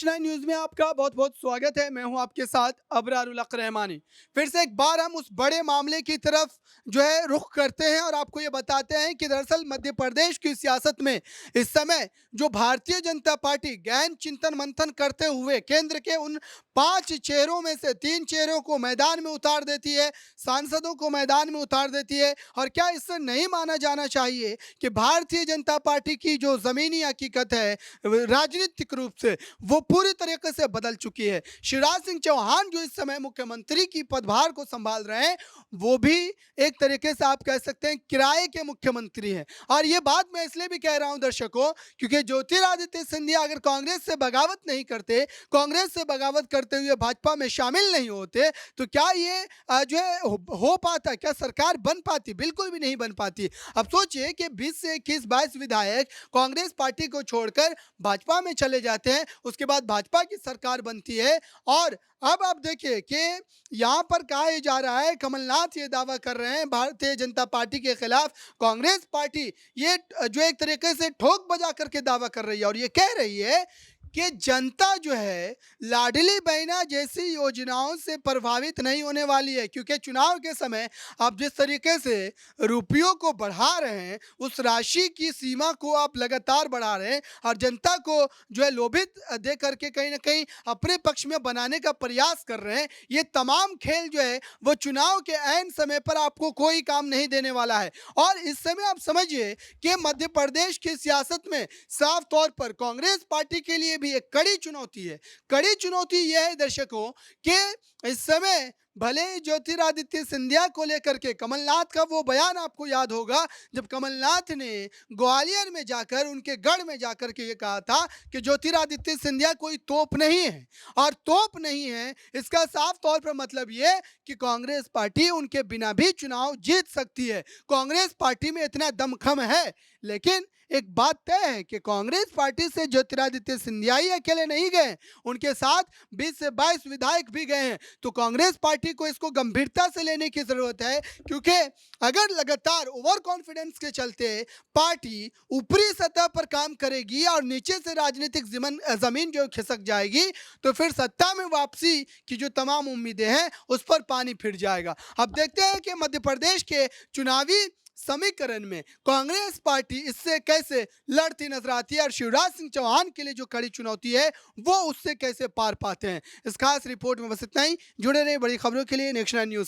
National news में आपका बहुत-बहुत स्वागत है। मैं हूं आपके साथ अबरार उल हक रहमानी। फिर से एक बार हम उस बड़े मामले की तरफ जो है रुख करते हैं और आपको ये बताते हैं कि दरअसल मध्य प्रदेश की सियासत में इस समय जो भारतीय जनता पार्टी गहन चिंतन मंथन करते हुए केंद्र के उन 5 चेहरों में से 3 चेहरों को मैदान में उतार देती है, सांसदों को मैदान में उतार देती है। और क्या इससे नहीं माना जाना चाहिए कि भारतीय जनता पार्टी की जो ज़मीनी हकीकत है राजनीतिक रूप से वो पूरी तरीके से बदल चुकी है। शिवराज सिंह चौहान जो इस समय मुख्यमंत्री की पदभार को संभाल रहे हैं, वो भी एक तरीके से आप कह सकते हैं किराए के मुख्यमंत्री हैं। और ये बात मैं इसलिए भी कह रहा हूं दर्शकों, क्योंकि ज्योतिरादित्य सिंधिया अगर कांग्रेस से बगावत नहीं करते, कांग्रेस से बगावत करते हुए भाजपा में शामिल नहीं होते, तो क्या ये जो है हो पाता, क्या सरकार बन पाती? बिल्कुल भी नहीं बन पाती। अब सोचिए कि 20 से 21 22 विधायक कांग्रेस पार्टी को छोड़कर भाजपा में चले जाते हैं, उसके बाद भाजपा की सरकार बनती है। और अब आप देखिए कि यहाँ पर कहा यह जा रहा है, कमलनाथ ये दावा कर रहे हैं भारतीय जनता पार्टी के खिलाफ कांग्रेस पार्टी ये जो एक तरीके से ठोक बजा करके दावा कर रही है और ये कह रही है कि जनता जो है लाडली बहना जैसी योजनाओं से प्रभावित नहीं होने वाली है, क्योंकि चुनाव के समय आप जिस तरीके से रुपयों को बढ़ा रहे हैं, उस राशि की सीमा को आप लगातार बढ़ा रहे हैं और जनता को जो है लोभित दे करके कहीं ना कहीं अपने पक्ष में बनाने का प्रयास कर रहे हैं। ये तमाम खेल जो है वो चुनाव के ऐन समय पर आपको कोई काम नहीं देने वाला है। और इस समय आप समझिए कि मध्य प्रदेश की सियासत में साफ तौर पर कांग्रेस पार्टी के लिए भी एक कड़ी चुनौती है। कड़ी चुनौती यह है दर्शकों कि इस समय भले ही ज्योतिरादित्य सिंधिया को लेकर के कमलनाथ का वो बयान आपको याद होगा, जब कमलनाथ ने ग्वालियर में जाकर उनके गढ़ में जाकर के ये कहा था कि ज्योतिरादित्य सिंधिया कोई तोप नहीं है। और तोप नहीं है इसका साफ तौर पर मतलब ये कि कांग्रेस पार्टी उनके बिना भी चुनाव जीत सकती है। कांग्रेस पार्टी में इतना दमखम है। लेकिन एक बात तय है कि कांग्रेस पार्टी से ज्योतिरादित्य सिंधिया ही अकेले नहीं गए, उनके साथ 20 से 22 विधायक भी गए हैं। तो कांग्रेस पार्टी को इसको गंभीरता से लेने की जरूरत है, क्योंकि अगर लगातार ओवर कॉन्फिडेंस के चलते पार्टी ऊपरी सतह पर काम करेगी और नीचे से राजनीतिक जमीन जो खिसक जाएगी, तो फिर सत्ता में वापसी की जो तमाम उम्मीदें हैं उस पर पानी फिर जाएगा। अब देखते हैं कि मध्य प्रदेश के चुनावी समीकरण में कांग्रेस पार्टी इससे कैसे लड़ती नजर आती है और शिवराज सिंह चौहान के लिए जो कड़ी चुनौती है वो उससे कैसे पार पाते हैं। इस खास रिपोर्ट में बस इतना ही। जुड़े रहे बड़ी खबरों के लिए नेशनल न्यूज।